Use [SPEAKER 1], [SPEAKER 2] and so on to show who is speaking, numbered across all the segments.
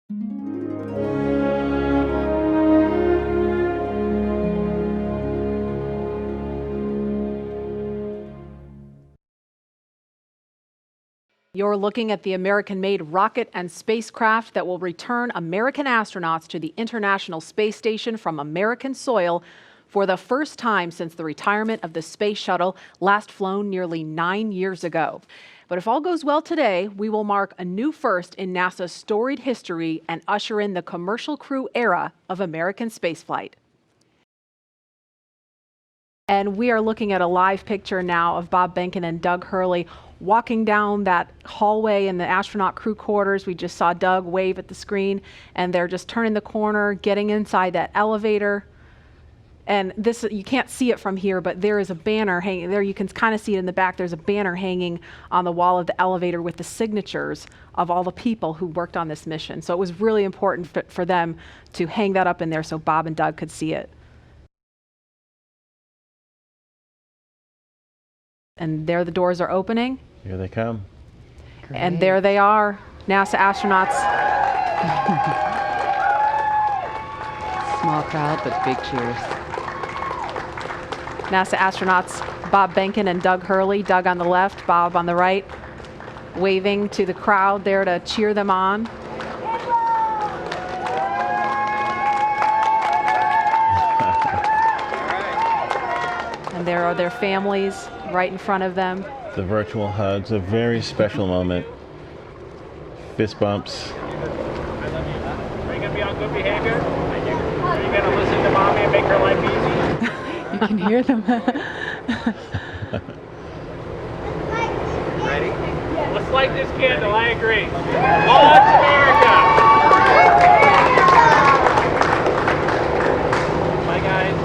[SPEAKER 1] You're looking at the American-made rocket and spacecraft that will return American astronauts to the International Space Station from American soil for the first time since the retirement of the space shuttle, last flown nearly 9 years ago. But if all goes well today, we will mark a new first in NASA's storied history and usher in the commercial crew era of American spaceflight. And we are looking at a live picture now of Bob Behnken and Doug Hurley walking down that hallway in the astronaut crew quarters. We just saw Doug wave at the screen, and they're just turning the corner, getting inside that elevator. And this, you can't see it from here, but there is a banner hanging there. You can kind of see it in the back. There's a banner hanging on the wall of the elevator with the signatures of all the people who worked on this mission. So it was really important for them to hang that up in there so Bob and Doug could see it. And there the doors are opening.
[SPEAKER 2] Here they come.
[SPEAKER 1] Great. And there they are, NASA astronauts.
[SPEAKER 3] Small crowd, but big cheers.
[SPEAKER 1] NASA astronauts Bob Behnken and Doug Hurley, Doug on the left, Bob on the right, waving to the crowd there to cheer them on. And there are their families right in front of them.
[SPEAKER 2] The virtual hugs, a very special moment. Fist bumps.
[SPEAKER 4] Are you going to be on good behavior? Are you going to listen to mommy and make her life easy?
[SPEAKER 3] You can hear them.
[SPEAKER 4] Ready? Let's light this candle, I agree. Launch America! Bye guys.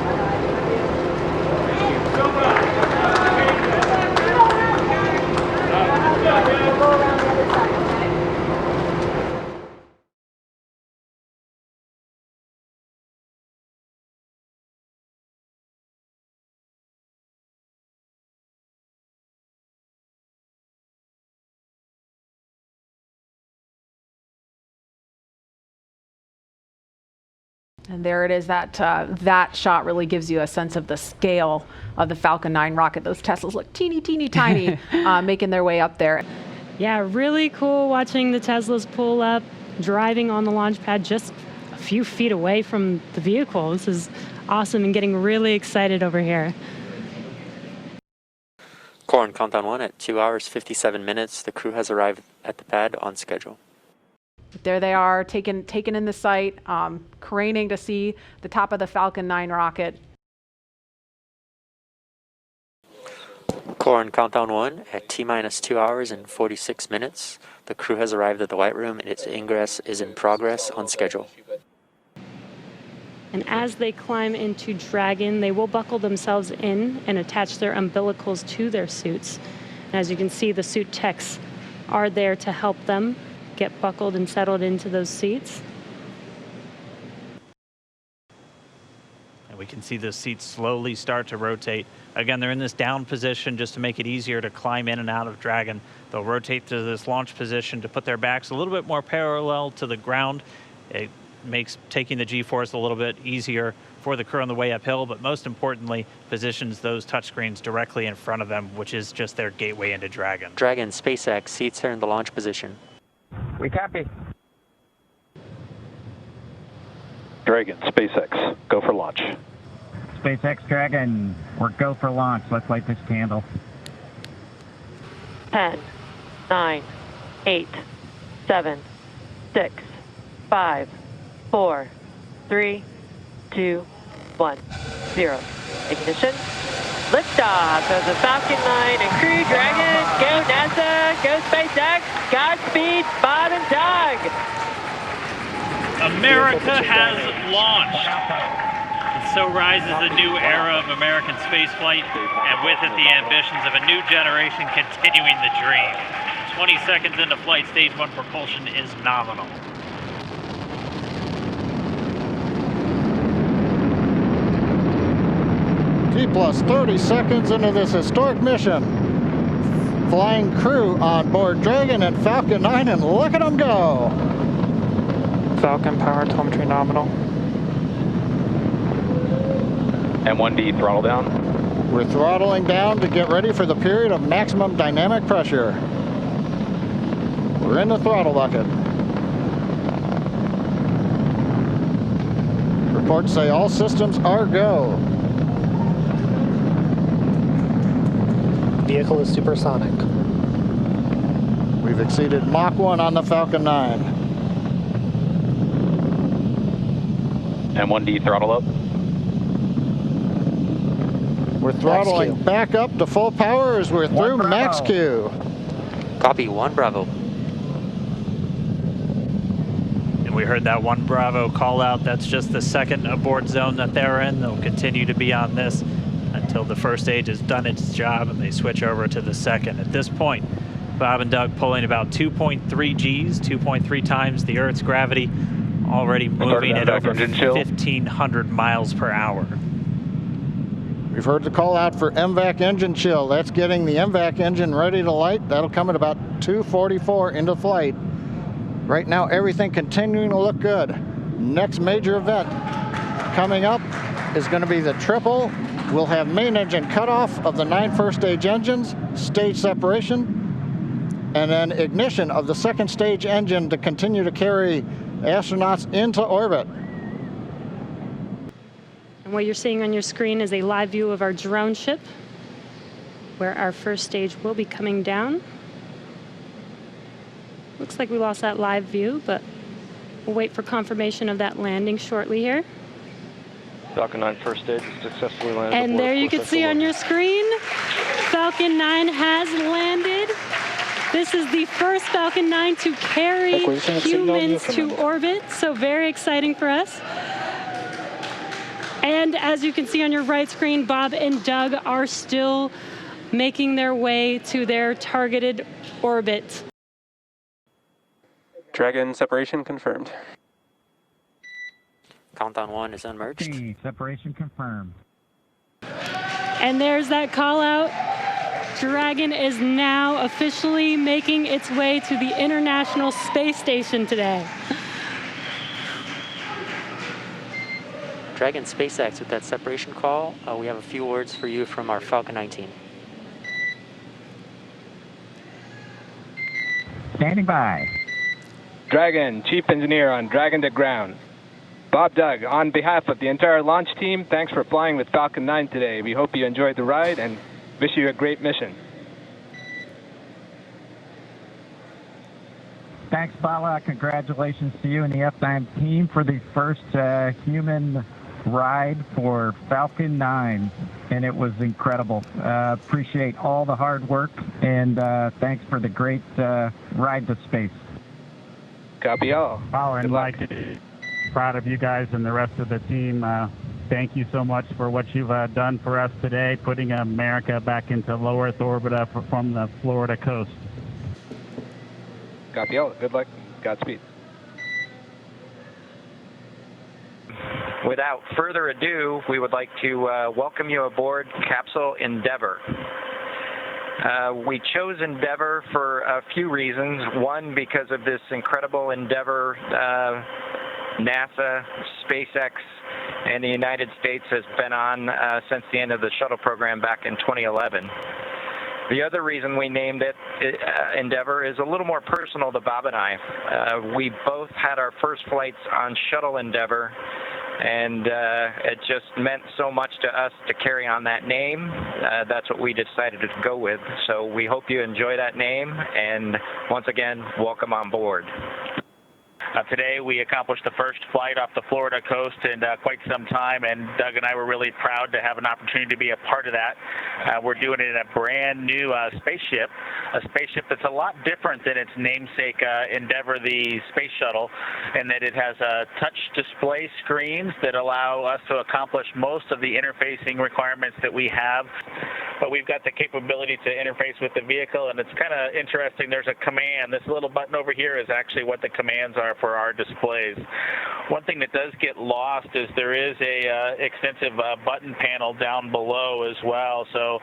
[SPEAKER 1] And there it is. That shot really gives you a sense of the scale of the Falcon 9 rocket. Those Teslas look teeny, teeny, tiny, making their way up there.
[SPEAKER 5] Yeah, really cool watching the Teslas pull up, driving on the launch pad just a few feet away from the vehicle. This is awesome and getting really excited over here.
[SPEAKER 6] Core on countdown 1 at 2 hours, 57 minutes. The crew has arrived at the pad on schedule.
[SPEAKER 1] There they are, taken in the sight, craning to see the top of the Falcon 9 rocket.
[SPEAKER 6] Core on countdown 1 at T-minus 2 hours and 46 minutes. The crew has arrived at the White Room and its ingress is in progress on schedule.
[SPEAKER 5] And as they climb into Dragon, they will buckle themselves in and attach their umbilicals to their suits. And as you can see, the suit techs are there to help them get buckled and settled into those seats.
[SPEAKER 7] And we can see the seats slowly start to rotate. Again, they're in this down position just to make it easier to climb in and out of Dragon. They'll rotate to this launch position to put their backs a little bit more parallel to the ground. It makes taking the G-force a little bit easier for the crew on the way uphill, but most importantly, positions those touchscreens directly in front of them, which is just their gateway into Dragon.
[SPEAKER 6] Dragon, SpaceX, seats are in the launch position.
[SPEAKER 4] We copy.
[SPEAKER 8] Dragon, SpaceX, go for launch.
[SPEAKER 9] SpaceX Dragon, we're go for launch. Let's light this candle.
[SPEAKER 10] 10, 9, 8, 7, 6, 5, 4, 3, 2, 1, 0. Ignition. Liftoff of the Falcon 9 and Crew Dragon. Go NASA, go SpaceX, Godspeed, Bob and Doug.
[SPEAKER 7] America has launched. And so rises a new era of American spaceflight, and with it the ambitions of a new generation continuing the dream. 20 seconds into flight, stage 1 propulsion is nominal.
[SPEAKER 11] T plus 30 seconds into this historic mission. Flying crew on board Dragon and Falcon 9, and look at them go.
[SPEAKER 12] Falcon, power telemetry nominal.
[SPEAKER 8] M1D, throttle down.
[SPEAKER 11] We're throttling down to get ready for the period of maximum dynamic pressure. We're in the throttle bucket. Reports say all systems are go.
[SPEAKER 13] Vehicle is supersonic.
[SPEAKER 11] We've exceeded Mach 1 on the Falcon 9.
[SPEAKER 8] M1D, throttle up.
[SPEAKER 11] We're throttling back up to full power as we're through max Q.
[SPEAKER 6] Copy, 1 Bravo.
[SPEAKER 7] And we heard that 1 Bravo call out. That's just the second abort zone that they're in. They'll continue to be on this until the first stage has done its job and they switch over to the second. At this point, Bob and Doug pulling about 2.3 Gs, 2.3 times the Earth's gravity, already moving at over 1,500 miles per hour.
[SPEAKER 11] We've heard the call out for MVAC engine chill. That's getting the MVAC engine ready to light. That'll come at about 2:44 into flight. Right now, everything continuing to look good. Next major event coming up is going to be the triple. We'll have main engine cutoff of the 9 first stage engines, stage separation, and then ignition of the second stage engine to continue to carry astronauts into orbit.
[SPEAKER 5] And what you're seeing on your screen is a live view of our drone ship, where our first stage will be coming down. Looks like we lost that live view, but we'll wait for confirmation of that landing shortly here.
[SPEAKER 8] Falcon 9 first stage successfully landed.
[SPEAKER 5] And there you can see on your screen, Falcon 9 has landed. This is the first Falcon 9 to carry humans to orbit, so very exciting for us. And as you can see on your right screen, Bob and Doug are still making their way to their targeted orbit.
[SPEAKER 14] Dragon separation confirmed.
[SPEAKER 6] Countdown 1 is unmerged.
[SPEAKER 9] Separation confirmed.
[SPEAKER 5] And there's that call out. Dragon is now officially making its way to the International Space Station today.
[SPEAKER 6] Dragon SpaceX with that separation call. We have a few words for you from our Falcon 9 team.
[SPEAKER 9] Standing by.
[SPEAKER 14] Dragon, Chief Engineer on Dragon to ground. Bob, Doug, on behalf of the entire launch team, thanks for flying with Falcon 9 today. We hope you enjoyed the ride and wish you a great mission.
[SPEAKER 9] Thanks, Bala. Congratulations to you and the F9 team for the first human ride for Falcon 9, and it was incredible. Appreciate all the hard work, and thanks for the great ride to space.
[SPEAKER 14] Copy all.
[SPEAKER 15] Oh, and Mike, proud of you guys and the rest of the team. Thank you so much for what you've done for us today, putting America back into low Earth orbit from the Florida coast.
[SPEAKER 14] Copy all. Good luck. Godspeed.
[SPEAKER 16] Without further ado, we would like to welcome you aboard Capsule Endeavour. We chose Endeavour for a few reasons. One, because of this incredible Endeavour NASA, SpaceX, and the United States has been on since the end of the shuttle program back in 2011. The other reason we named it Endeavour is a little more personal to Bob and I. We both had our first flights on Shuttle Endeavour, and it just meant so much to us to carry on that name. That's what we decided to go with. So we hope you enjoy that name, and once again, welcome on board.
[SPEAKER 4] Today we accomplished the first flight off the Florida coast in quite some time, and Doug and I were really proud to have an opportunity to be a part of that. We're doing it in a brand new spaceship, a spaceship that's a lot different than its namesake Endeavour, the space shuttle, in that it has touch display screens that allow us to accomplish most of the interfacing requirements that we have. But we've got the capability to interface with the vehicle, and it's kind of interesting. There's a command. This little button over here is actually what the commands are for our displays. One thing that does get lost is there is a extensive button panel down below as well. So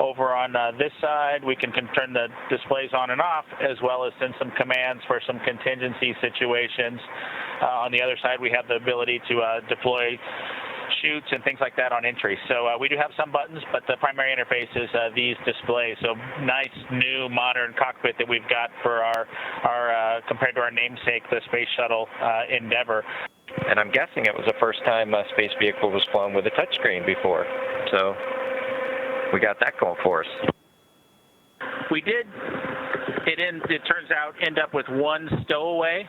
[SPEAKER 4] over on this side, we can turn the displays on and off, as well as send some commands for some contingency situations. On the other side, we have the ability to deploy chutes and things like that on entry. So we do have some buttons, but the primary interface is these displays. So nice, new, modern cockpit that we've got for our compared to our namesake, the Space Shuttle Endeavour.
[SPEAKER 16] And I'm guessing it was the first time a space vehicle was flown with a touchscreen before. So we got that going for us.
[SPEAKER 4] We did. It turns out, end up with one stowaway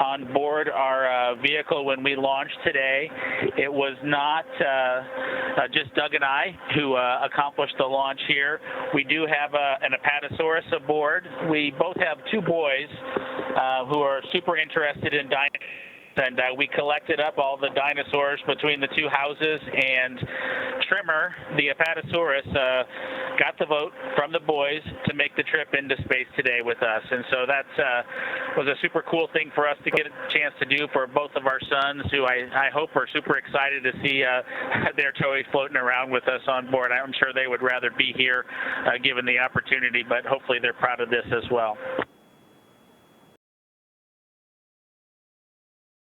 [SPEAKER 4] on board our vehicle when we launched today. It was not just Doug and I who accomplished the launch here. We do have an Apatosaurus aboard. We both have two boys who are super interested in dinosaurs. And we collected up all the dinosaurs between the two houses, and Trimmer, the Apatosaurus, got the vote from the boys to make the trip into space today with us. And so that was a super cool thing for us to get a chance to do for both of our sons, who I hope are super excited to see their toy floating around with us on board. I'm sure they would rather be here given the opportunity, but hopefully they're proud of this as well.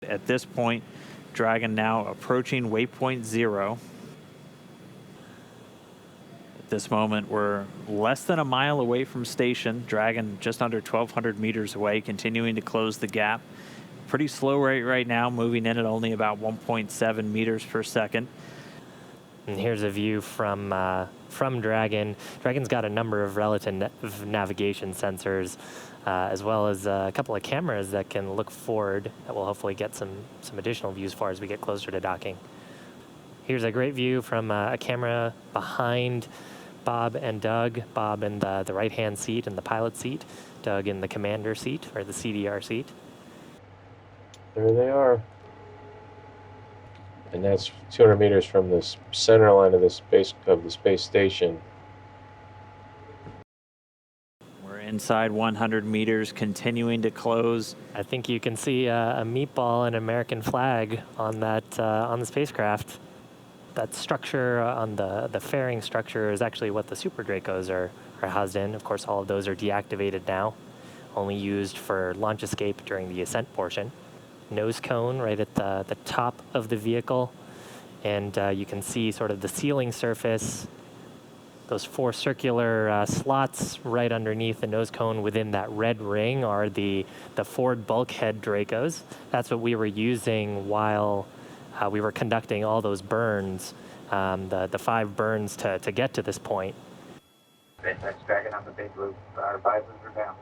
[SPEAKER 7] At this point, Dragon now approaching waypoint 0. At this moment, we're less than a mile away from station. Dragon just under 1,200 meters away, continuing to close the gap. Pretty slow rate right now, moving in at only about 1.7 meters per second.
[SPEAKER 13] And here's a view from Dragon. Dragon's got a number of relative navigation sensors, as well as a couple of cameras that can look forward that will hopefully get some additional views as far as we get closer to docking. Here's a great view from a camera behind Bob and Doug. Bob in the right-hand seat and the pilot seat. Doug in the commander seat, or the CDR seat.
[SPEAKER 17] There they are. And that's 200 meters from the center line of the space station.
[SPEAKER 7] We're inside 100 meters, continuing to close.
[SPEAKER 13] I think you can see a meatball and American flag on that on the spacecraft. That structure on the fairing structure is actually what the Super Dracos are housed in. Of course, all of those are deactivated now, only used for launch escape during the ascent portion. Nose cone right at the top of the vehicle, and you can see sort of the sealing surface. Those 4 circular slots right underneath the nose cone within that red ring are the forward bulkhead Dracos. That's what we were using while we were conducting all those burns, the 5 burns to get to this point.
[SPEAKER 18] SpaceX Dragon on the big loop. Our visors are down.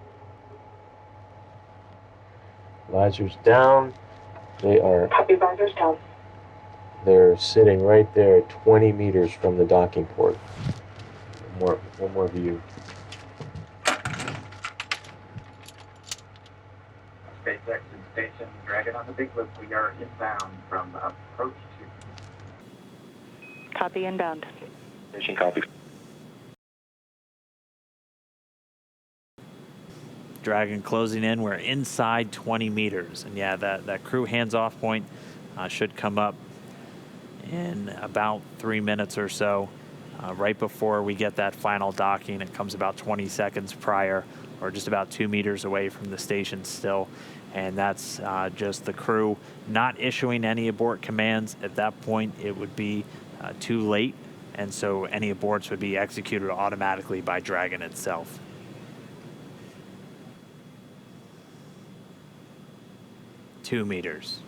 [SPEAKER 17] Visors down. They are.
[SPEAKER 10] Copy, visors down.
[SPEAKER 17] They're sitting right there, 20 meters from the docking port. One more view.
[SPEAKER 18] SpaceX and Station Dragon on the big loop. We are inbound from approach 2.
[SPEAKER 10] Copy, inbound.
[SPEAKER 17] Station copy.
[SPEAKER 7] Dragon closing in. We're inside 20 meters. And yeah, that crew hands-off point should come up in about 3 minutes or so. Right before we get that final docking, it comes about 20 seconds prior, or just about 2 meters away from the station still. And that's just the crew not issuing any abort commands. At that point, it would be too late. And so any aborts would be executed automatically by Dragon itself. Two meters.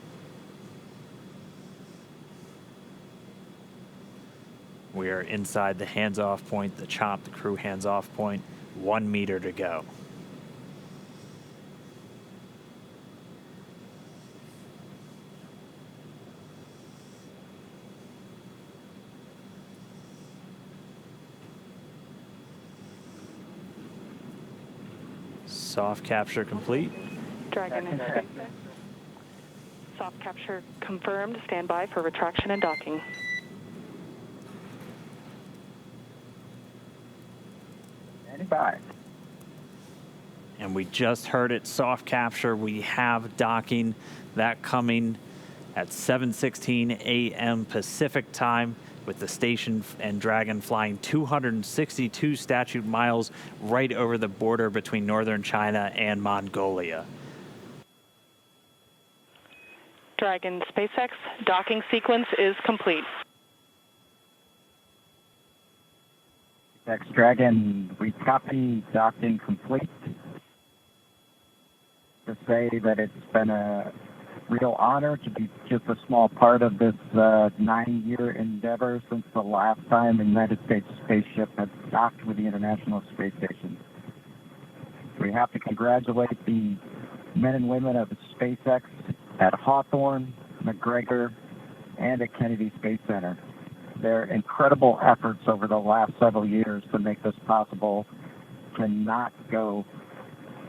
[SPEAKER 7] We are inside the hands-off point, the chop, the crew hands-off point. 1 meter to go. Soft capture complete.
[SPEAKER 10] Dragon in space. Soft capture confirmed. Stand by for retraction and docking.
[SPEAKER 18] Standing by.
[SPEAKER 7] And we just heard it, soft capture. We have docking, that coming at 7:16 a.m. Pacific time, with the station and Dragon flying 262 statute miles right over the border between northern China and Mongolia.
[SPEAKER 10] Dragon SpaceX docking sequence is complete.
[SPEAKER 9] SpaceX Dragon, we copy docking complete. To say that it's been a real honor to be just a small part of this 9-year endeavor since the last time a United States spaceship had docked with the International Space Station. We have to congratulate the men and women of SpaceX at Hawthorne, McGregor, and at Kennedy Space Center. Their incredible efforts over the last several years to make this possible cannot go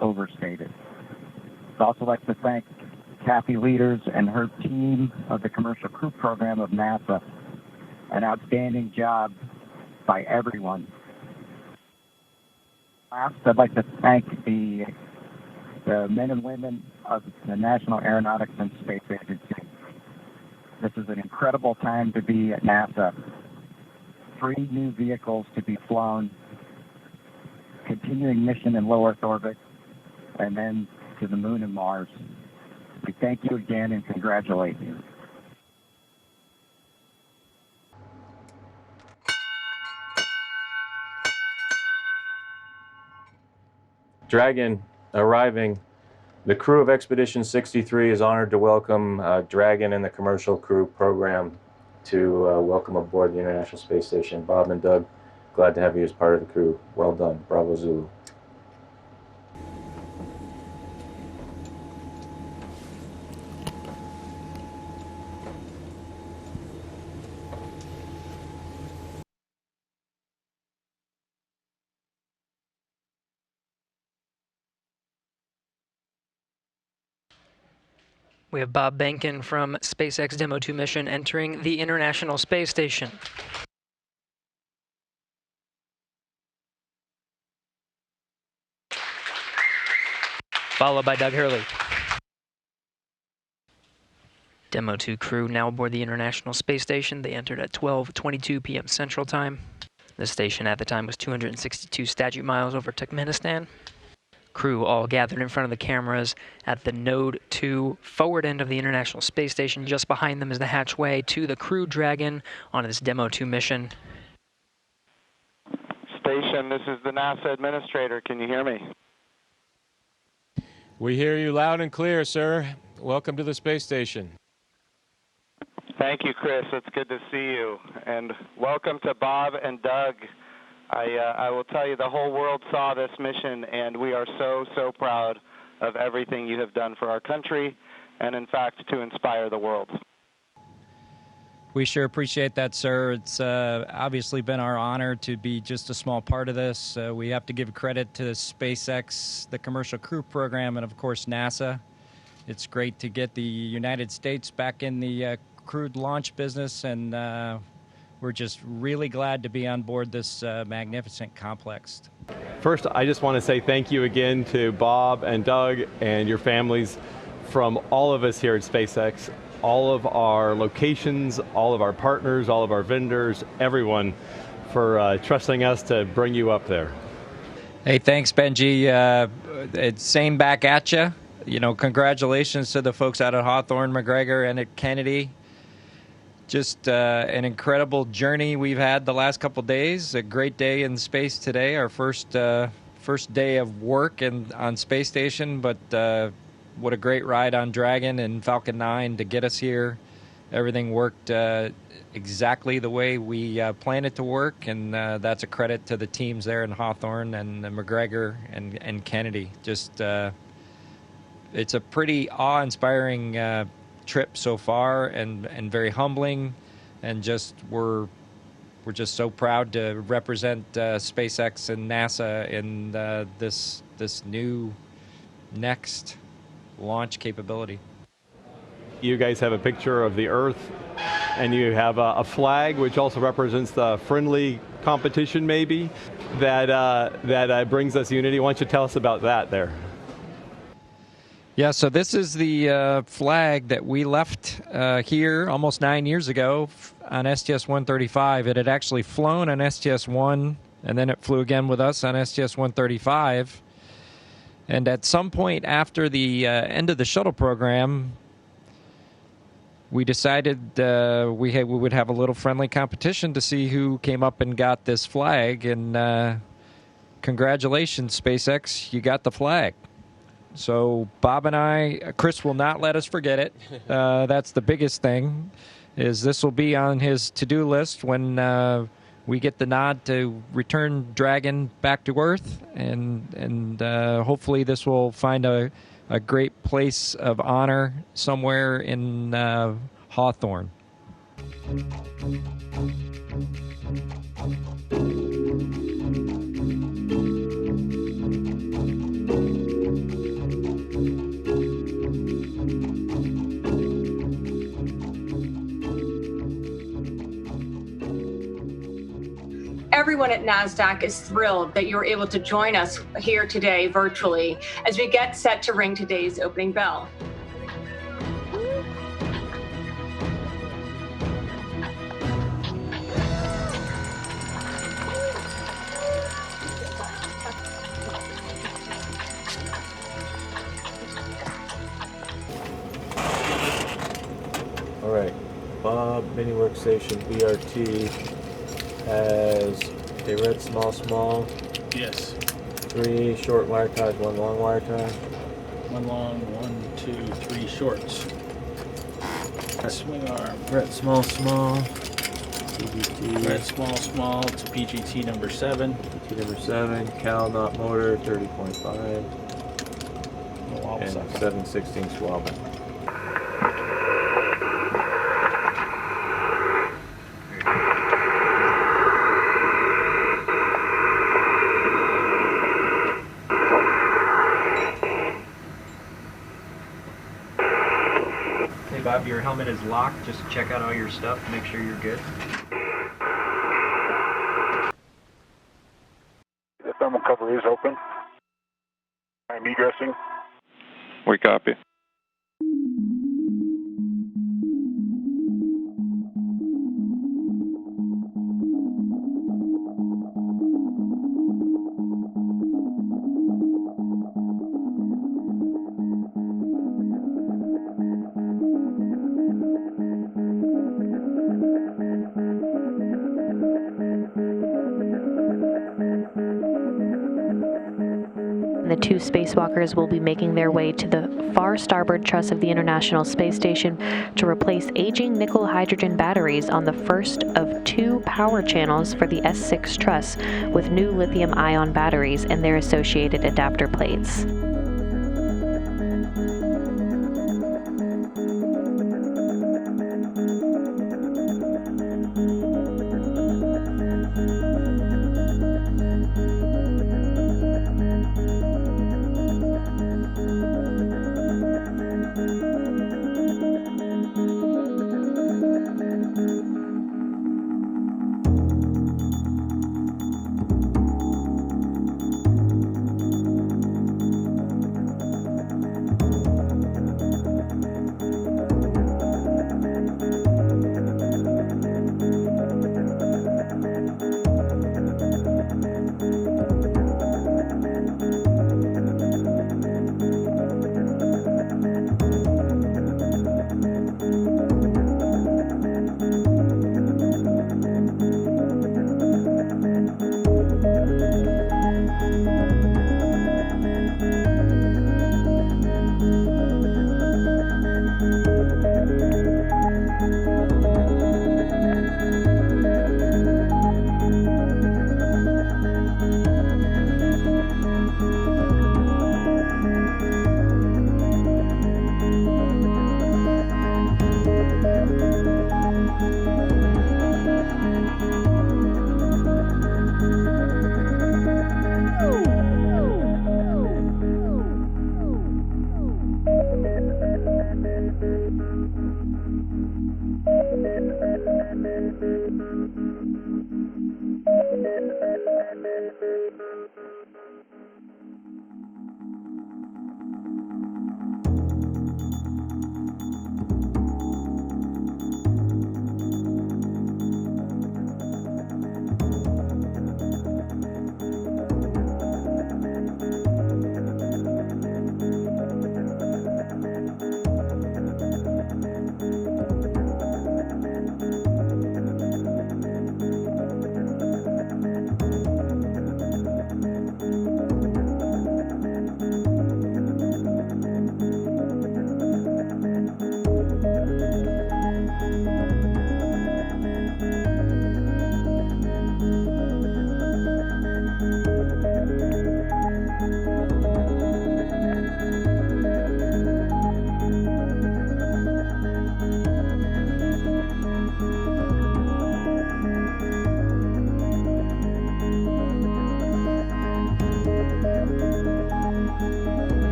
[SPEAKER 9] overstated. I'd also like to thank Kathy Leaders and her team of the Commercial Crew Program of NASA. An outstanding job by everyone. Last, I'd like to thank the men and women of the National Aeronautics and Space Agency. This is an incredible time to be at NASA. 3 new vehicles to be flown, continuing mission in low Earth orbit, and then to the moon and Mars. We thank you again and congratulate you.
[SPEAKER 17] Dragon arriving. The crew of Expedition 63 is honored to welcome Dragon and the Commercial Crew Program to welcome aboard the International Space Station. Bob and Doug, glad to have you as part of the crew. Well done. Bravo Zulu.
[SPEAKER 19] We have Bob Behnken from SpaceX Demo-2 mission entering the International Space Station. Followed by Doug Hurley. Demo-2 crew now aboard the International Space Station. They entered at 12:22 p.m. Central Time. The station at the time was 262 statute miles over Turkmenistan. Crew all gathered in front of the cameras at the Node 2 forward end of the International Space Station. Just behind them is the hatchway to the Crew Dragon on this Demo-2 mission.
[SPEAKER 20] Station, this is the NASA administrator. Can you hear me?
[SPEAKER 21] We hear you loud and clear, sir. Welcome to the space station.
[SPEAKER 20] Thank you, Chris. It's good to see you. And welcome to Bob and Doug. I will tell you, the whole world saw this mission, and we are so proud of everything you have done for our country, and in fact, to inspire the world.
[SPEAKER 22] We sure appreciate that, sir. It's obviously been our honor to be just a small part of this. We have to give credit to SpaceX, the Commercial Crew Program, and of course NASA. It's great to get the United States back in the crewed launch business, and we're just really glad to be on board this magnificent complex.
[SPEAKER 23] First, I just want to say thank you again to Bob and Doug and your families from all of us here at SpaceX, all of our locations, all of our partners, all of our vendors, everyone for trusting us to bring you up there.
[SPEAKER 22] Hey, thanks, Benji. It's same back at you. You know, congratulations to the folks out at Hawthorne, McGregor, and at Kennedy. Just an incredible journey we've had the last couple days. A great day in space today, our first day of work on space station. But what a great ride on Dragon and Falcon 9 to get us here. Everything worked exactly the way we planned it to work, and that's a credit to the teams there in Hawthorne and McGregor and Kennedy. Just it's a pretty awe-inspiring trip so far, and very humbling, and just we're just so proud to represent SpaceX and NASA in this new next launch capability.
[SPEAKER 23] You guys have a picture of the Earth, and you have a flag which also represents the friendly competition maybe that brings us unity. Why don't you tell us about that there?
[SPEAKER 22] Yeah, so this is the flag that we left here almost 9 years ago on STS-135. It had actually flown on STS-1, and then it flew again with us on STS-135. And at some point after the end of the shuttle program, we decided we would have a little friendly competition to see who came up and got this flag. And congratulations, SpaceX, you got the flag. So Bob and I, Chris will not let us forget it. That's the biggest thing, is this will be on his to-do list when we get the nod to return Dragon back to Earth. And hopefully this will find a great place of honor somewhere in Hawthorne.
[SPEAKER 1] Everyone at NASDAQ is thrilled that you're able to join us here today virtually as we get set to ring today's opening bell.
[SPEAKER 17] All right, Bob Mini Workstation BRT has a red small.
[SPEAKER 2] Yes.
[SPEAKER 17] 3 short wire ties, 1 long wire tie.
[SPEAKER 2] 1 long, 1, 2, 3 shorts. Swing arm.
[SPEAKER 17] Red small. PGT.
[SPEAKER 2] Red small to PGT number 7.
[SPEAKER 17] PGT number 7. Cal knot motor 30.5. And 7/16 swabbing.
[SPEAKER 22] Bob, your helmet is locked. Just check out all your stuff, make sure you're good.
[SPEAKER 3] The thermal cover is open. I'm egressing.
[SPEAKER 24] We copy.
[SPEAKER 25] The 2 spacewalkers will be making their way to the far starboard truss of the International Space Station to replace aging nickel-hydrogen batteries on the first of 2 power channels for the S6 truss with new lithium-ion batteries and their associated adapter plates.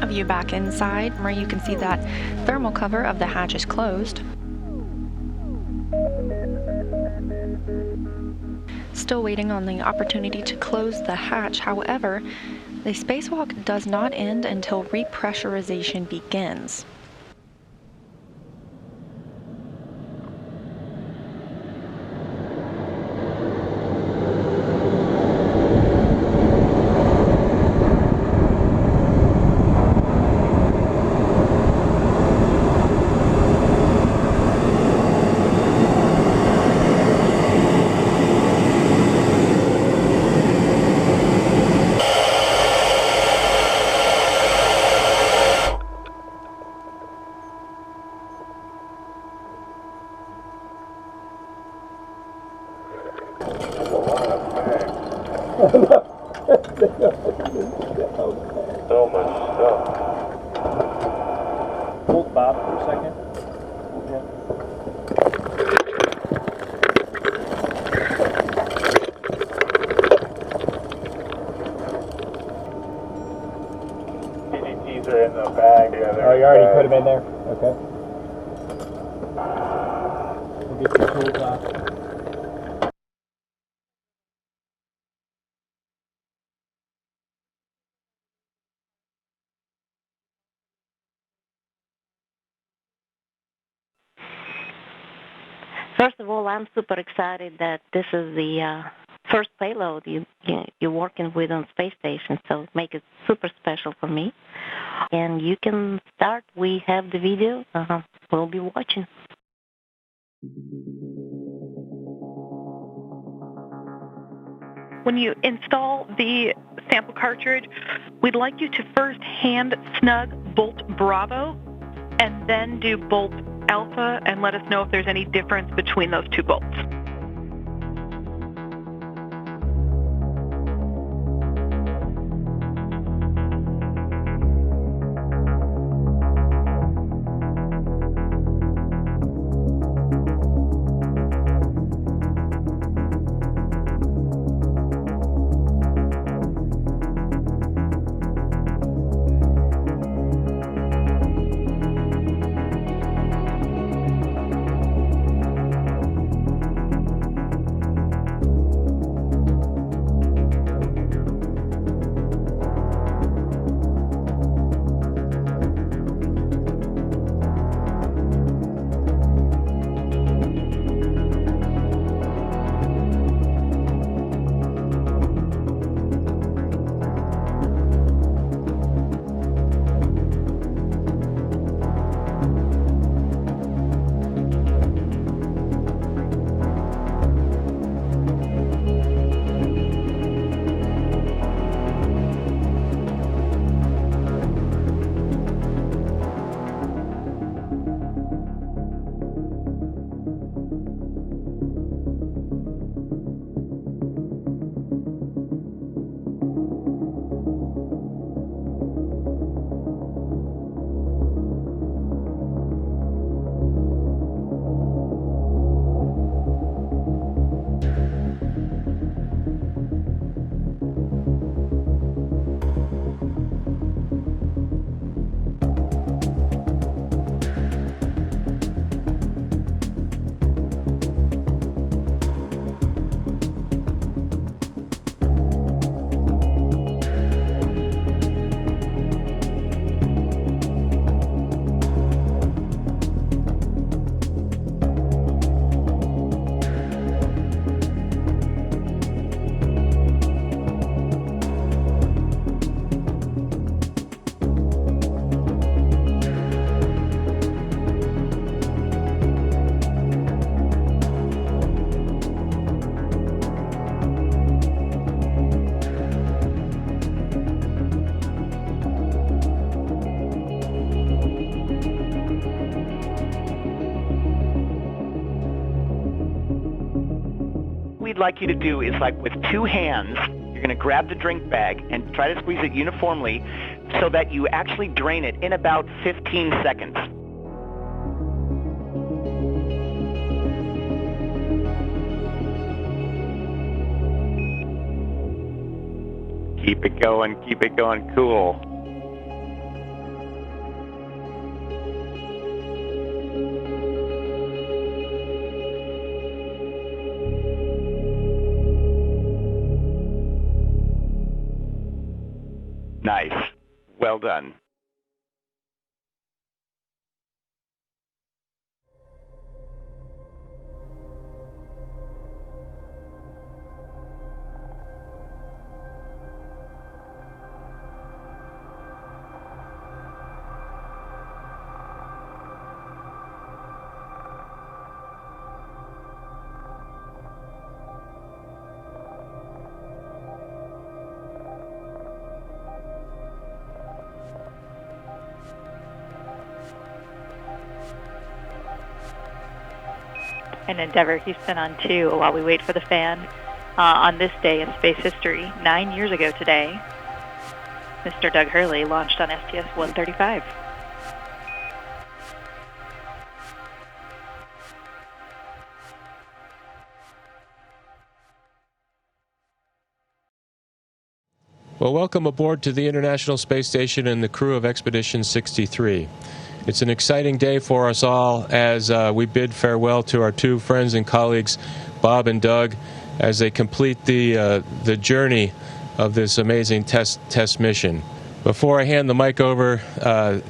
[SPEAKER 5] have you back inside where you can see that thermal cover of the hatch is closed. Still waiting on the opportunity to close the hatch. However, the spacewalk does not end until repressurization begins.
[SPEAKER 3] So much stuff.
[SPEAKER 2] Hold Bob for a second.
[SPEAKER 3] PGTs are in the bag. Yeah,
[SPEAKER 2] Oh, you already put them in there? Okay. We'll get your tools off.
[SPEAKER 6] First of all, I'm super excited that this is the first payload you're working with on space station, so make it super special for me. And you can start. We have the video. We'll be watching.
[SPEAKER 10] When you install the sample cartridge, we'd like you to first hand snug bolt Bravo and then do bolt Alpha and let us know if there's any difference between those two bolts.
[SPEAKER 8] Like you to do is, like, with two hands, you're going to grab the drink bag and try to squeeze it uniformly so that you actually drain it in about 15 seconds. Keep it going, cool. Well done.
[SPEAKER 11] And Endeavour Houston on 2 while we wait for the fan. On this day in space history, 9 years ago today, Mr. Doug Hurley launched on STS-135.
[SPEAKER 21] Well, welcome aboard to the International Space Station and the crew of Expedition 63. It's an exciting day for us all as we bid farewell to our two friends and colleagues, Bob and Doug, as they complete the journey of this amazing test mission. Before I hand the mic over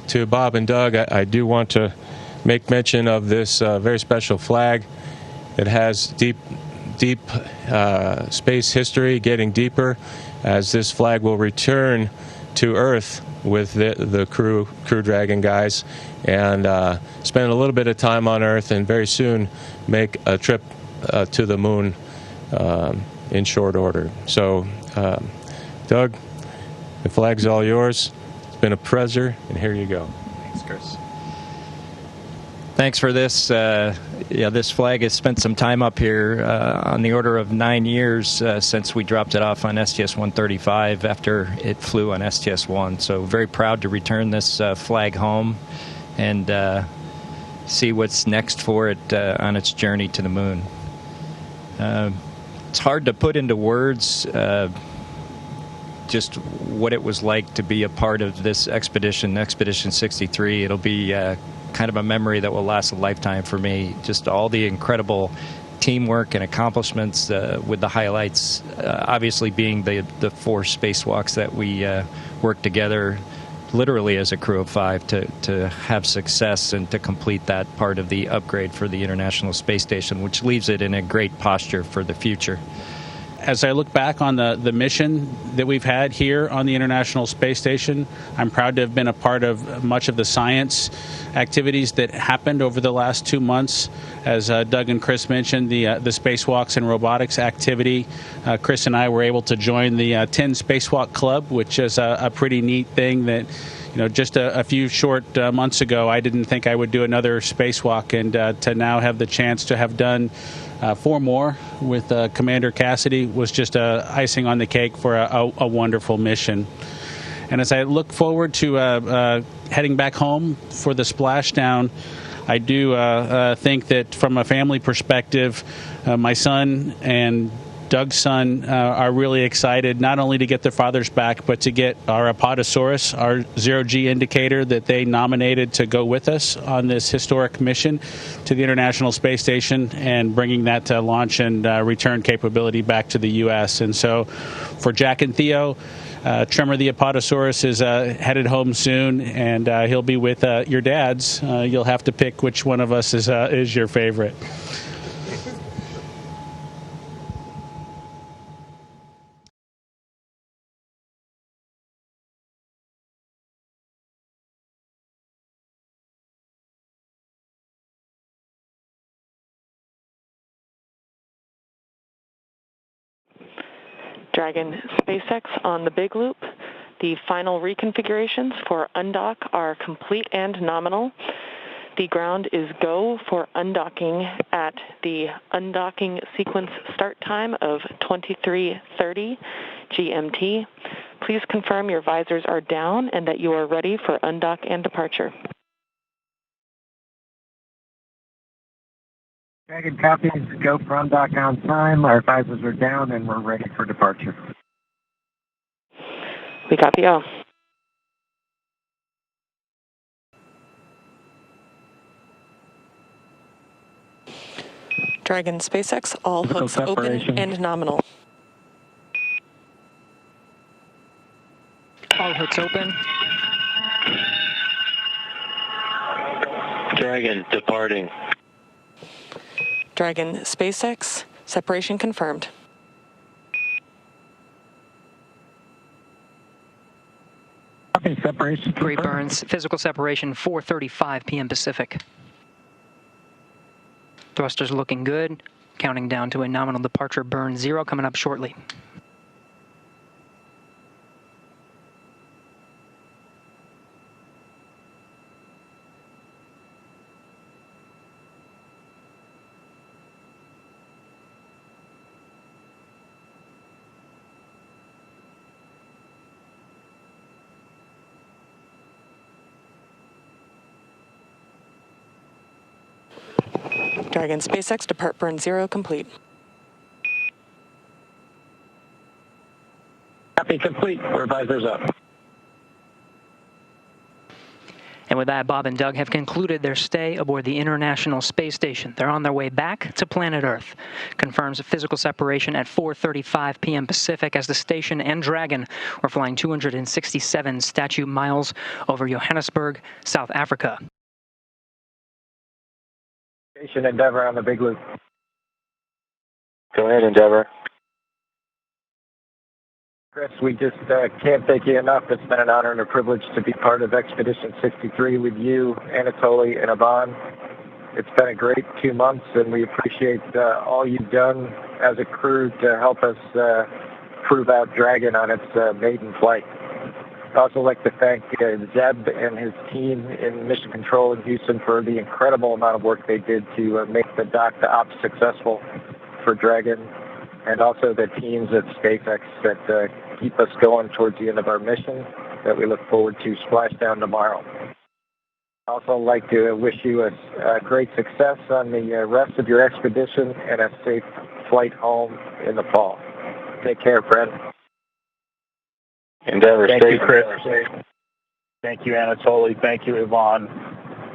[SPEAKER 21] to Bob and Doug, I do want to make mention of this very special flag. It has deep space history, getting deeper, as this flag will return to Earth with the Crew Dragon guys and spend a little bit of time on Earth and very soon make a trip to the moon in short order. So, Doug, the flag's all yours. It's been a pleasure, and here you go.
[SPEAKER 22] Thanks, Chris. Thanks for this. This flag has spent some time up here, on the order of 9 years since we dropped it off on STS-135 after it flew on STS-1. So very proud to return this flag home and see what's next for it on its journey to the moon. It's hard to put into words just what it was like to be a part of this expedition, Expedition 63. It'll be kind of a memory that will last a lifetime for me. Just all the incredible teamwork and accomplishments, with the highlights obviously being the 4 spacewalks that we worked together literally as a crew of 5 to have success and to complete that part of the upgrade for the International Space Station, which leaves it in a great posture for the future.
[SPEAKER 12] As I look back on the mission that we've had here on the International Space Station, I'm proud to have been a part of much of the science activities that happened over the last 2 months. As Doug and Chris mentioned, the spacewalks and robotics activity. Chris and I were able to join the 10 Spacewalk Club, which is a pretty neat thing that, just a few short months ago, I didn't think I would do another spacewalk, and to now have the chance to have done 4 more with Commander Cassidy was just icing on the cake for a wonderful mission. And as I look forward to heading back home for the splashdown, I do think that from a family perspective, my son and Doug's son are really excited not only to get their fathers back, but to get our Apatosaurus, our zero-G indicator that they nominated to go with us on this historic mission to the International Space Station, and bringing that to launch and return capability back to the U.S. And so for Jack and Theo, Tremor the Apatosaurus is headed home soon, and he'll be with your dads. You'll have to pick which one of us is your favorite.
[SPEAKER 14] Dragon SpaceX on the big loop. The final reconfigurations for undock are complete and nominal. The ground is go for undocking at the undocking sequence start time of 23:30 GMT. Please confirm your visors are down and that you are ready for undock and departure.
[SPEAKER 9] Dragon copies, go for undock on time. Our visors are down and we're ready for departure.
[SPEAKER 14] We copy all. Dragon SpaceX, all hooks open and nominal.
[SPEAKER 19] All hooks open.
[SPEAKER 4] Dragon departing.
[SPEAKER 13] Dragon, SpaceX, separation confirmed.
[SPEAKER 9] Separation.
[SPEAKER 19] Great burns. Physical separation 4:35 p.m. Pacific. Thrusters looking good. Counting down to a nominal departure burn 0 coming up shortly.
[SPEAKER 13] Dragon, SpaceX, depart burn 0 complete.
[SPEAKER 9] Copy complete. Revisors up.
[SPEAKER 19] And with that, Bob and Doug have concluded their stay aboard the International Space Station. They're on their way back to planet Earth. Confirms a physical separation at 4:35 p.m. Pacific as the station and Dragon were flying 267 statute miles over Johannesburg, South Africa.
[SPEAKER 9] Station Endeavour on the big loop.
[SPEAKER 17] Go ahead, Endeavour.
[SPEAKER 9] Chris, we just can't thank you enough. It's been an honor and a privilege to be part of Expedition 63 with you, Anatoly, and Ivan. It's been a great 2 months, and we appreciate all you've done as a crew to help us prove out Dragon on its maiden flight. I'd also like to thank Zeb and his team in Mission Control in Houston for the incredible amount of work they did to make the dock to ops successful for Dragon, and also the teams at SpaceX that keep us going towards the end of our mission that we look forward to splashdown tomorrow. I'd also like to wish you a great success on the rest of your expedition and a safe flight home in the fall. Take care, friend.
[SPEAKER 17] Endeavour,
[SPEAKER 15] Thank
[SPEAKER 17] stay
[SPEAKER 15] you, Chris. Thank you, Anatoly. Thank you, Ivan.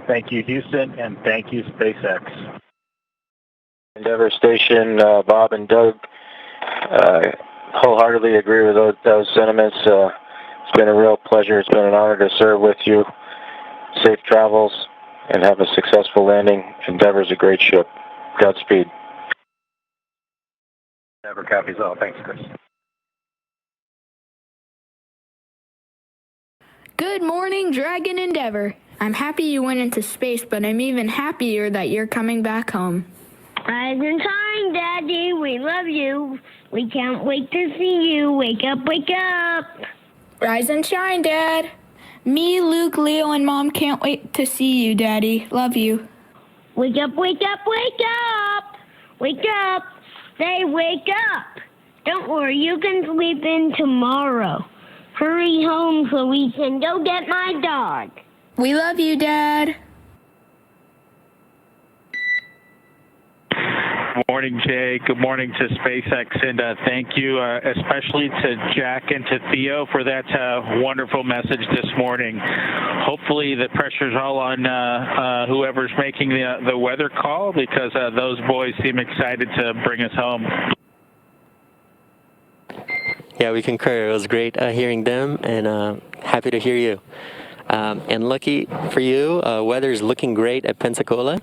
[SPEAKER 15] Thank you, Houston, and thank you, SpaceX.
[SPEAKER 17] Endeavour Station, Bob and Doug wholeheartedly agree with those sentiments. It's been a real pleasure. It's been an honor to serve with you. Safe travels and have a successful landing. Endeavour's a great ship. Godspeed.
[SPEAKER 9] Endeavour copies all. Thanks, Chris.
[SPEAKER 16] Good morning, Dragon Endeavour. I'm happy you went into space, but I'm even happier that you're coming back home.
[SPEAKER 18] Rise and shine, Daddy. We love you. We can't wait to see you. Wake up, wake up.
[SPEAKER 16] Rise and shine, Dad. Me, Luke, Leo, and Mom can't wait to see you, Daddy. Love you.
[SPEAKER 18] Wake up, wake up, wake up. Wake up. Say wake up. Don't worry, you can sleep in tomorrow. Hurry home so we can go get my dog.
[SPEAKER 16] We love you, Dad.
[SPEAKER 26] Good morning, Jay. Good morning to SpaceX, and thank you especially to Jack and to Theo for that wonderful message this morning. Hopefully the pressure's all on whoever's making the weather call, because those boys seem excited to bring us home.
[SPEAKER 27] Yeah, we concur. It was great hearing them, and happy to hear you. And lucky for you, weather is looking great at Pensacola.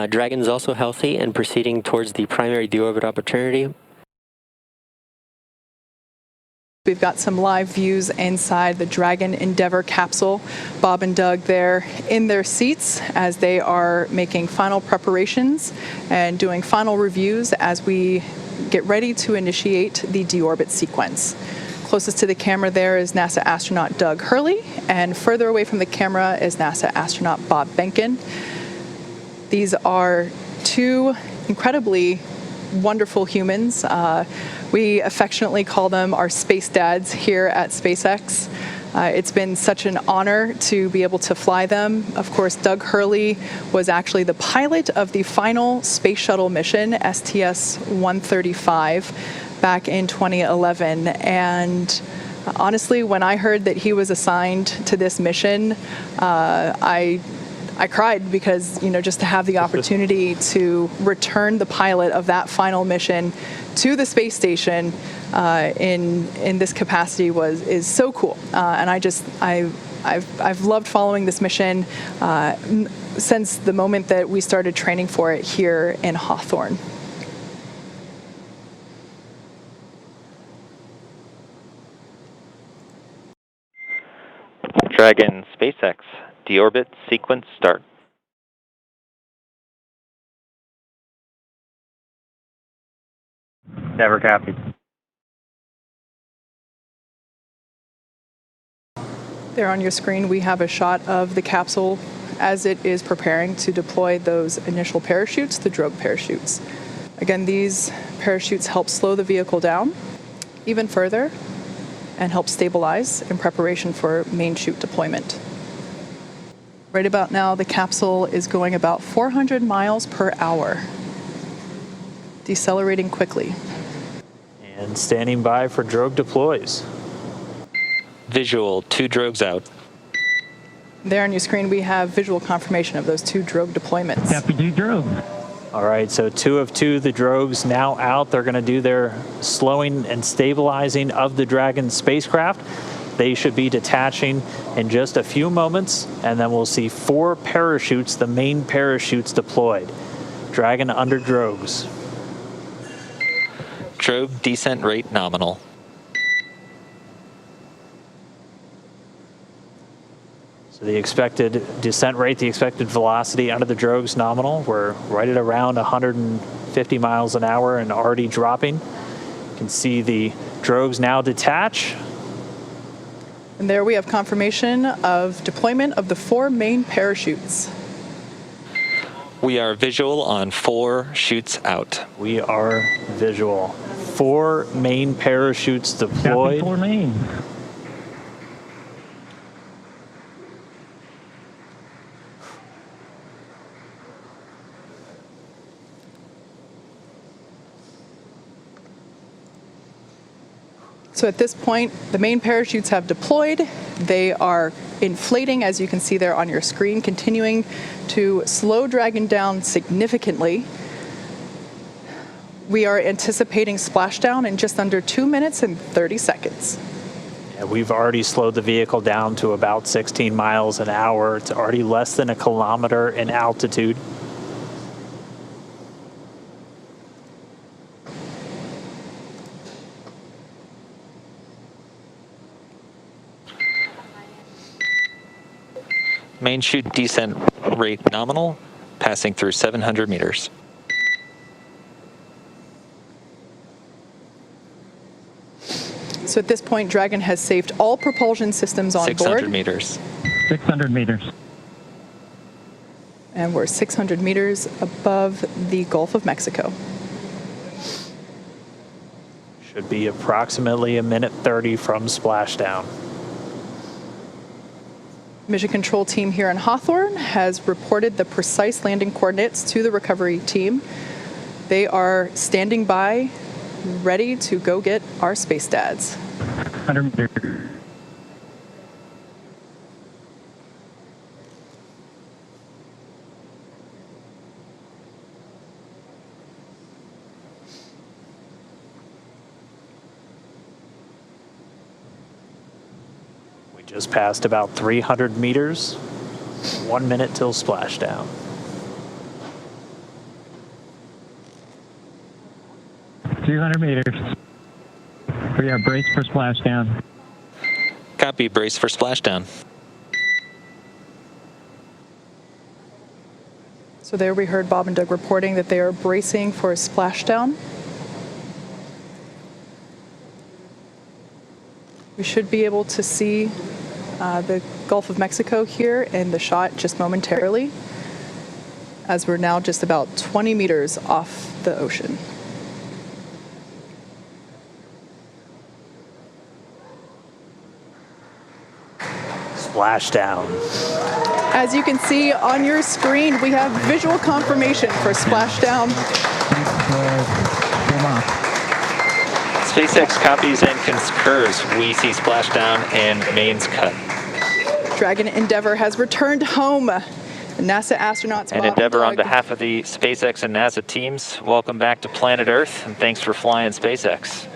[SPEAKER 27] Dragon's also healthy and proceeding towards the primary deorbit opportunity.
[SPEAKER 28] We've got some live views inside the Dragon Endeavour capsule. Bob and Doug there in their seats as they are making final preparations and doing final reviews as we get ready to initiate the deorbit sequence. Closest to the camera there is NASA astronaut Doug Hurley, and further away from the camera is NASA astronaut Bob Behnken. These are two incredibly wonderful humans. We affectionately call them our space dads here at SpaceX. It's been such an honor to be able to fly them. Of course, Doug Hurley was actually the pilot of the final space shuttle mission, STS-135, back in 2011. And honestly, when I heard that he was assigned to this mission, I cried, because, you know, just to have the opportunity to return the pilot of that final mission to the space station in this capacity is so cool. And I I've loved following this mission since the moment that we started training for it here in Hawthorne.
[SPEAKER 1] Dragon SpaceX, deorbit sequence start.
[SPEAKER 4] Never copied.
[SPEAKER 28] There on your screen, we have a shot of the capsule as it is preparing to deploy those initial parachutes, the drogue parachutes. Again, these parachutes help slow the vehicle down even further and help stabilize in preparation for main chute deployment. Right about now, the capsule is going about 400 miles per hour, decelerating quickly.
[SPEAKER 5] And standing by for drogue deploys.
[SPEAKER 1] Visual, 2 drogues out.
[SPEAKER 28] There on your screen, we have visual confirmation of those 2 drogue deployments.
[SPEAKER 5] Copy, 2 drogue. All right, so 2 of 2, the drogues now out. They're going to do their slowing and stabilizing of the Dragon spacecraft. They should be detaching in just a few moments, and then we'll see 4 parachutes, the main parachutes deployed. Dragon under drogues.
[SPEAKER 1] Drogue descent rate nominal.
[SPEAKER 5] So the expected descent rate, the expected velocity under the drogues nominal. We're right at around 150 miles an hour and already dropping. You can see the drogues now detach.
[SPEAKER 28] And there we have confirmation of deployment of the 4 main parachutes.
[SPEAKER 1] We are visual on 4 chutes out.
[SPEAKER 5] We are visual. 4 main parachutes deployed. Copy, 4 main.
[SPEAKER 28] So at this point, the main parachutes have deployed. They are inflating, as you can see there on your screen, continuing to slow Dragon down significantly. We are anticipating splashdown in just under 2 minutes and 30 seconds.
[SPEAKER 5] Yeah, we've already slowed the vehicle down to about 16 miles an hour. It's already less than 1 kilometer in altitude.
[SPEAKER 1] Main chute descent rate nominal, passing through 700 meters.
[SPEAKER 28] So at this point, Dragon has saved all propulsion systems on
[SPEAKER 1] 600
[SPEAKER 28] board.
[SPEAKER 1] meters.
[SPEAKER 5] 600 meters.
[SPEAKER 28] And we're 600 meters above the Gulf of Mexico.
[SPEAKER 5] Should be approximately 1:30 from splashdown.
[SPEAKER 28] Mission control team here in Hawthorne has reported the precise landing coordinates to the recovery team. They are standing by, ready to go get our space dads.
[SPEAKER 5] 100 meters. Just passed about 300 meters, 1 minute till splashdown. 200 meters. We are braced for splashdown.
[SPEAKER 1] Copy, brace for splashdown.
[SPEAKER 28] So there we heard Bob and Doug reporting that they are bracing for a splashdown. We should be able to see the Gulf of Mexico here in the shot just momentarily, as we're now just about 20 meters off the ocean.
[SPEAKER 5] Splashdown.
[SPEAKER 28] As you can see on your screen, we have visual confirmation for splashdown.
[SPEAKER 1] SpaceX copies and concurs. We see splashdown and mains cut.
[SPEAKER 28] Dragon Endeavour has returned home. NASA astronauts
[SPEAKER 1] And
[SPEAKER 28] Bob
[SPEAKER 1] Endeavour, on
[SPEAKER 28] Doug.
[SPEAKER 1] behalf of the SpaceX and NASA teams, welcome back to planet Earth, and thanks for flying SpaceX.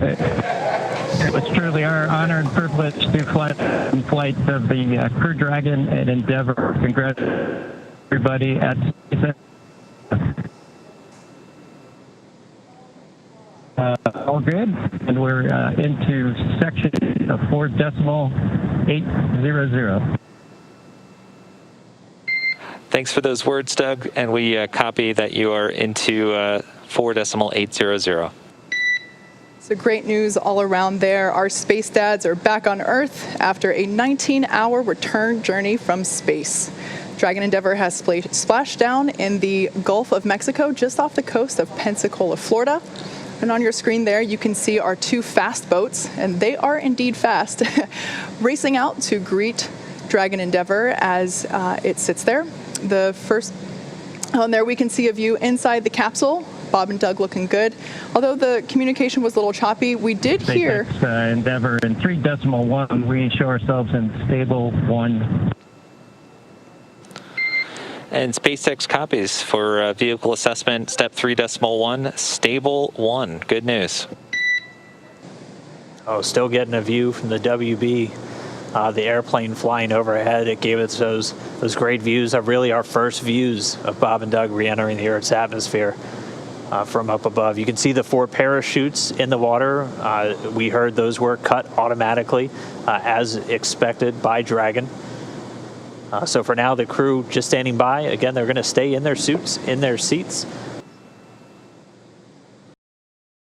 [SPEAKER 9] It was truly our honor and privilege to fly in flights of the Crew Dragon and Endeavour. Congratulations, everybody at SpaceX. All good, and we're into section of 4.800.
[SPEAKER 1] Thanks for those words, Doug, and we copy that you are into 4.800.
[SPEAKER 28] So great news all around there. Our space dads are back on Earth after a 19-hour return journey from space. Dragon Endeavour has splashed down in the Gulf of Mexico, just off the coast of Pensacola, Florida. And on your screen there, you can see our two fast boats, and they are indeed fast, racing out to greet Dragon Endeavour as it sits there. The first on there, we can see a view inside the capsule. Bob and Doug looking good. Although the communication was a little choppy, we did hear
[SPEAKER 9] SpaceX Endeavour in 3.1. We show ourselves in stable 1.
[SPEAKER 1] And SpaceX copies for vehicle assessment, step 3.1, stable 1. Good news.
[SPEAKER 5] Oh, still getting a view from the WB, the airplane flying overhead. It gave us those great views of really our first views of Bob and Doug re-entering the Earth's atmosphere from up above. You can see the 4 parachutes in the water. We heard those were cut automatically as expected by Dragon. So for now, the crew just standing by. Again, they're going to stay in their suits, in their seats.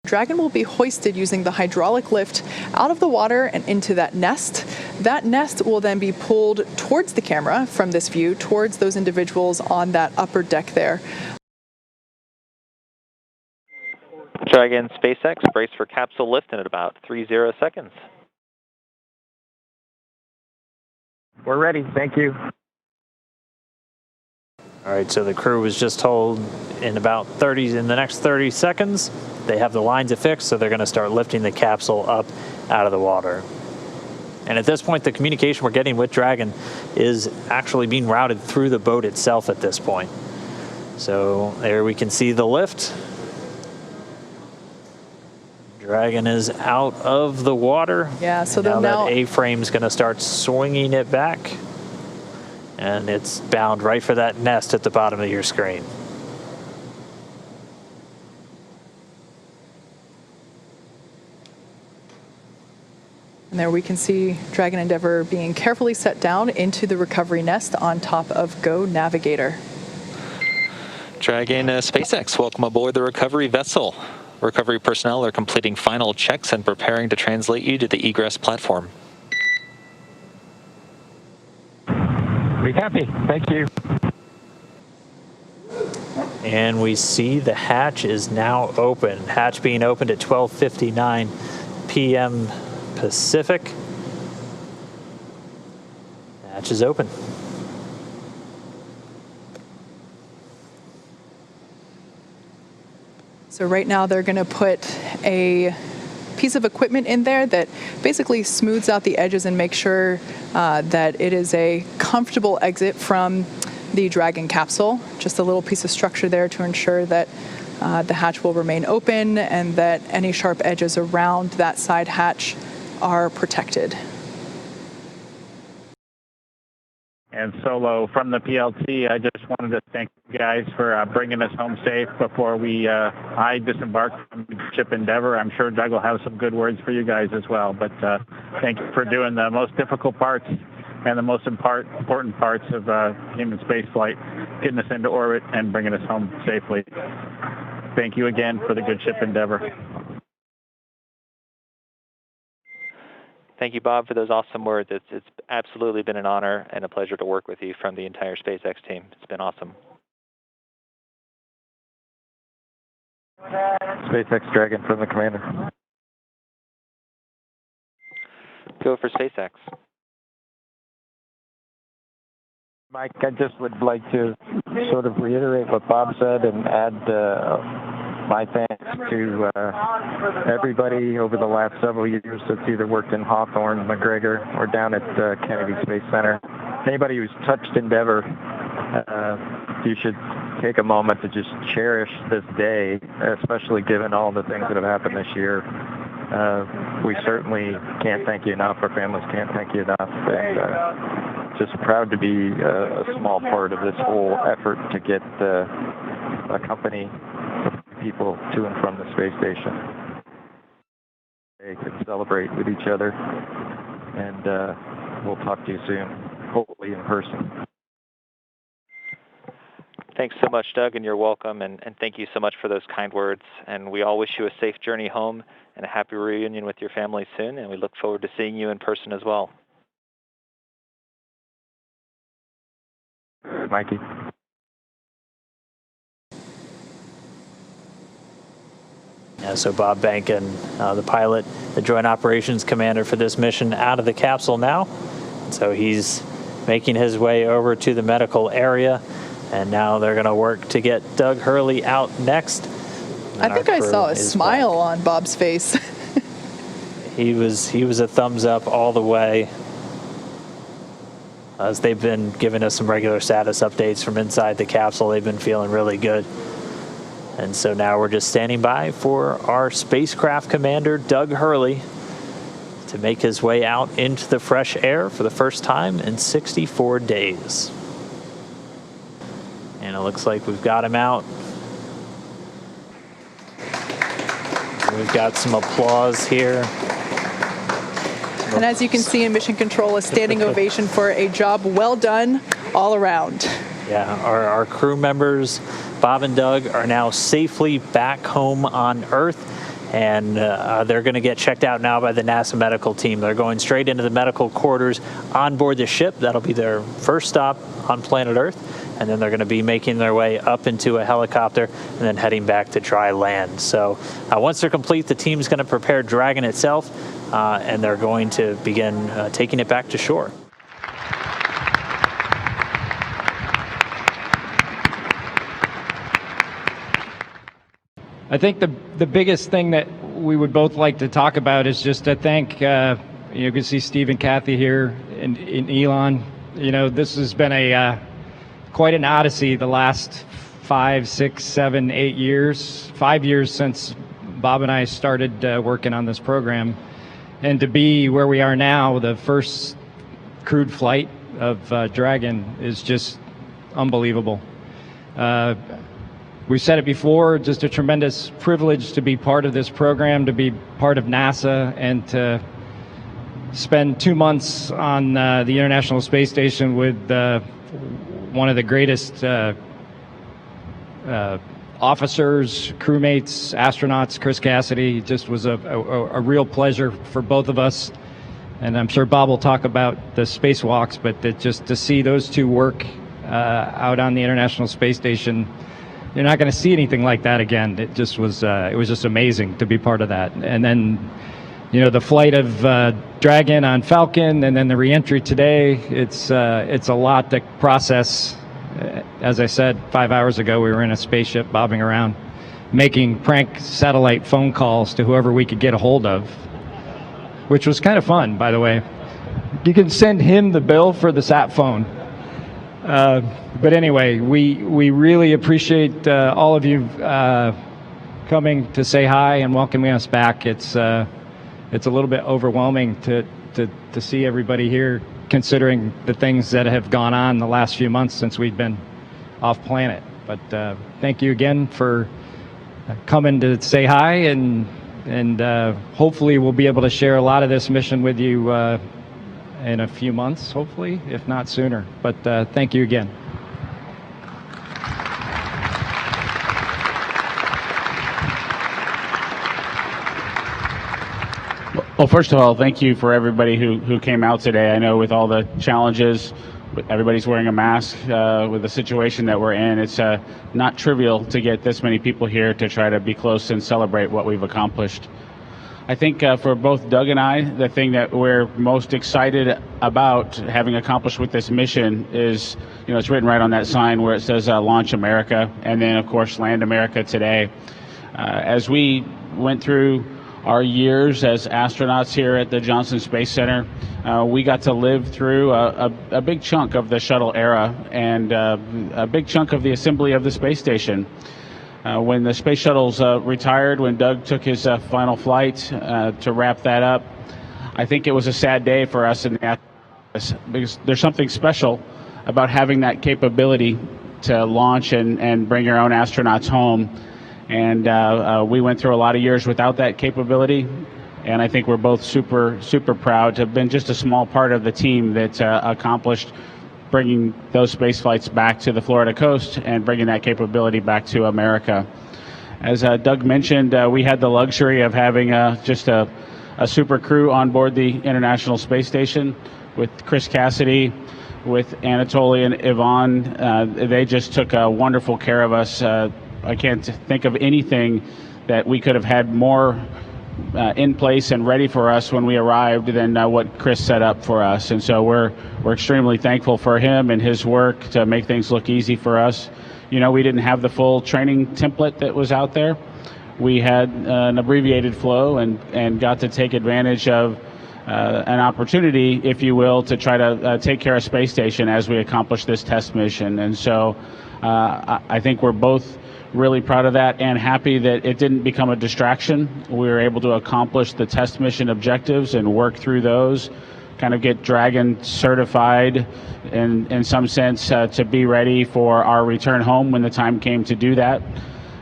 [SPEAKER 28] Dragon will be hoisted using the hydraulic lift out of the water and into that nest. That nest will then be pulled towards the camera from this view, towards those individuals on that upper deck there.
[SPEAKER 1] Dragon SpaceX, brace for capsule lift in about 30 seconds.
[SPEAKER 9] We're ready. Thank you.
[SPEAKER 5] All right, so the crew was just told in the next 30 seconds, they have the lines affixed, so they're going to start lifting the capsule up out of the water. And at this point, the communication we're getting with Dragon is actually being routed through the boat itself at this point. So there we can see the lift. Dragon is out of the water.
[SPEAKER 28] Yeah, so
[SPEAKER 5] now
[SPEAKER 28] now
[SPEAKER 5] that A-frame's going to start swinging it back. And it's bound right for that nest at the bottom of your screen.
[SPEAKER 28] And there we can see Dragon Endeavour being carefully set down into the recovery nest on top of Go Navigator.
[SPEAKER 1] Dragon SpaceX, welcome aboard the recovery vessel. Recovery personnel are completing final checks and preparing to translate you to the egress platform.
[SPEAKER 9] We copy. Thank you.
[SPEAKER 5] And we see the hatch is now open. Hatch being opened at 12:59 p.m. Pacific. Hatch is open.
[SPEAKER 28] So right now they're going to put a piece of equipment in there that basically smooths out the edges and makes sure that it is a comfortable exit from the Dragon capsule. Just a little piece of structure there to ensure that the hatch will remain open and that any sharp edges around that side hatch are protected.
[SPEAKER 15] And Solo from the PLT, I just wanted to thank you guys for bringing us home safe before I disembarked from the ship Endeavour. I'm sure Doug will have some good words for you guys as well. But thank you for doing the most difficult parts and the most important parts of human spaceflight, getting us into orbit and bringing us home safely. Thank you again for the good ship Endeavour.
[SPEAKER 1] Thank you, Bob, for those awesome words. It's absolutely been an honor and a pleasure to work with you from the entire SpaceX team. It's been awesome.
[SPEAKER 2] SpaceX Dragon from the commander.
[SPEAKER 1] Go for SpaceX.
[SPEAKER 2] Mike, I just would like to sort of reiterate what Bob said and add my thanks to everybody over the last several years that's either worked in Hawthorne, McGregor, or down at Kennedy Space Center. Anybody who's touched Endeavour, you should take a moment to just cherish this day, especially given all the things that have happened this year. We certainly can't thank you enough. Our families can't thank you enough. And just proud to be a small part of this whole effort to get a company of people to and from the space station. They can celebrate with each other, and we'll talk to you soon, hopefully in person.
[SPEAKER 1] Thanks so much, Doug, and you're welcome, and thank you so much for those kind words. And we all wish you a safe journey home and a happy reunion with your family soon, and we look forward to seeing you in person as well.
[SPEAKER 2] Mikey.
[SPEAKER 5] Yeah, so Bob Behnken, the pilot, the Joint Operations Commander for this mission, out of the capsule now. So he's making his way over to the medical area, and now they're going to work to get Doug Hurley out next.
[SPEAKER 28] I think I saw a smile on Bob's face.
[SPEAKER 5] He was a thumbs up all the way, as they've been giving us some regular status updates from inside the capsule. They've been feeling really good. And so now we're just standing by for our spacecraft commander, Doug Hurley, to make his way out into the fresh air for the first time in 64 days. And it looks like we've got him out. We've got some applause here.
[SPEAKER 28] And as you can see in Mission Control, a standing ovation for a job well done all around.
[SPEAKER 5] Yeah, our crew members, Bob and Doug, are now safely back home on Earth, and they're going to get checked out now by the NASA medical team. They're going straight into the medical quarters on board the ship. That'll be their first stop on planet Earth, and then they're going to be making their way up into a helicopter and then heading back to dry land. So once they're complete, the team's going to prepare Dragon itself, and they're going to begin taking it back to shore.
[SPEAKER 22] I think the biggest thing that we would both like to talk about is just to thank, you can see Steve and Kathy here and Elon. You know, this has been quite an odyssey the last 5, 6, 7, 8 years, 5 years since Bob and I started working on this program. And to be where we are now, the first crewed flight of Dragon, is just unbelievable. We've said it before, just a tremendous privilege to be part of this program, to be part of NASA, and to spend 2 months on the International Space Station with one of the greatest officers, crewmates, astronauts, Chris Cassidy. It just was a real pleasure for both of us. And I'm sure Bob will talk about the spacewalks, but just to see those two work out on the International Space Station, you're not going to see anything like that again. It just was just amazing to be part of that. And then, you know, the flight of Dragon on Falcon, and then the reentry today. It's a lot to process. As I said 5 hours ago, we were in a spaceship bobbing around, making prank satellite phone calls to whoever we could get a hold of, which was kind of fun, by the way. You can send him the bill for the sat phone. But anyway, we really appreciate all of you coming to say hi and welcoming us back. It's a little bit overwhelming to see everybody here, considering the things that have gone on the last few months since we've been off planet. But thank you again for coming to say hi, and hopefully we'll be able to share a lot of this mission with you in a few months, hopefully, if not sooner. But thank you again.
[SPEAKER 12] Well, first of all, thank you for everybody who came out today. I know with all the challenges, everybody's wearing a mask with the situation that we're in. It's not trivial to get this many people here to try to be close and celebrate what we've accomplished. I think for both Doug and I, the thing that we're most excited about having accomplished with this mission is, you know, it's written right on that sign where it says Launch America, and then, of course, Land America today. As we went through our years as astronauts here at the Johnson Space Center, we got to live through a big chunk of the shuttle era and a big chunk of the assembly of the space station. When the space shuttles retired, when Doug took his final flight to wrap that up, I think it was a sad day for us in the because there's something special about having that capability to launch and bring your own astronauts home. And we went through a lot of years without that capability. And I think we're both super, super proud to have been just a small part of the team that accomplished bringing those space flights back to the Florida coast and bringing that capability back to America. As Doug mentioned, we had the luxury of having just a super crew on board the International Space Station with Chris Cassidy, with Anatoly and Yvonne. They just took wonderful care of us. I can't think of anything that we could have had more in place and ready for us when we arrived than what Chris set up for us. And so we're extremely thankful for him and his work to make things look easy for us. You know, we didn't have the full training template that was out there. We had an abbreviated flow and got to take advantage of an opportunity, if you will, to try to take care of Space Station as we accomplish this test mission. And so I think we're both really proud of that and happy that it didn't become a distraction. We were able to accomplish the test mission objectives and work through those, kind of get Dragon certified in some sense to be ready for our return home when the time came to do that.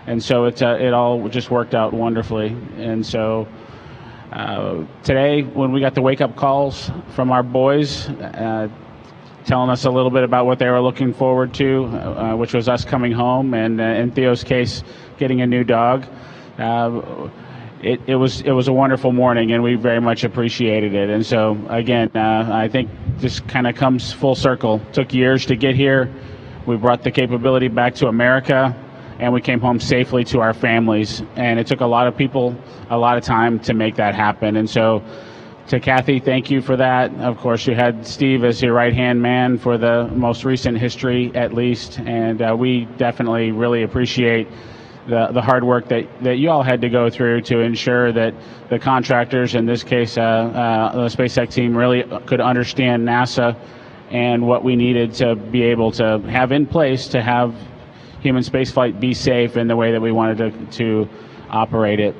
[SPEAKER 12] And so it all just worked out wonderfully. And so today, when we got the wake-up calls from our boys, telling us a little bit about what they were looking forward to, which was us coming home, and in Theo's case, getting a new dog. It was a wonderful morning, and we very much appreciated it. And so, again, I think this kind of comes full circle. Took years to get here. We brought the capability back to America, and we came home safely to our families. And it took a lot of people a lot of time to make that happen. And so, to Kathy, thank you for that. Of course, you had Steve as your right-hand man for the most recent history, at least, and we definitely really appreciate the hard work that you all had to go through to ensure that the contractors, in this case, the SpaceX team, really could understand NASA and what we needed to be able to have in place to have human spaceflight be safe in the way that we wanted to operate it.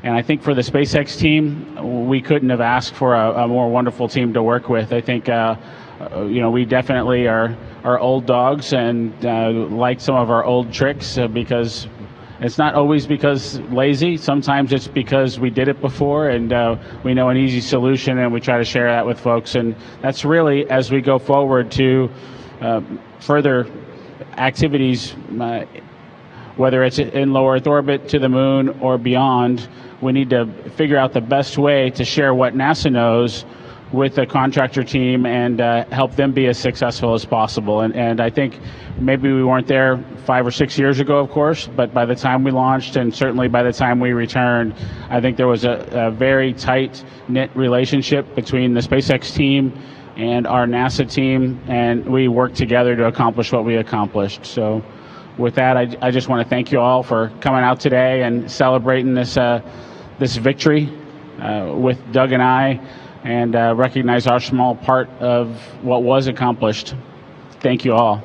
[SPEAKER 12] And I think for the SpaceX team, we couldn't have asked for a more wonderful team to work with. I think, we definitely are old dogs and like some of our old tricks because it's not always because lazy. Sometimes it's because we did it before and we know an easy solution, and we try to share that with folks. And that's really, as we go forward to further activities, whether it's in low Earth orbit, to the moon, or beyond, we need to figure out the best way to share what NASA knows with the contractor team and help them be as successful as possible. And I think maybe we weren't there 5 or 6 years ago, of course, but by the time we launched, and certainly by the time we returned, I think there was a very tight-knit relationship between the SpaceX team and our NASA team, and we worked together to accomplish what we accomplished. So with that, I just want to thank you all for coming out today and celebrating this victory with Doug and I, and recognize our small part of what was accomplished. Thank you all.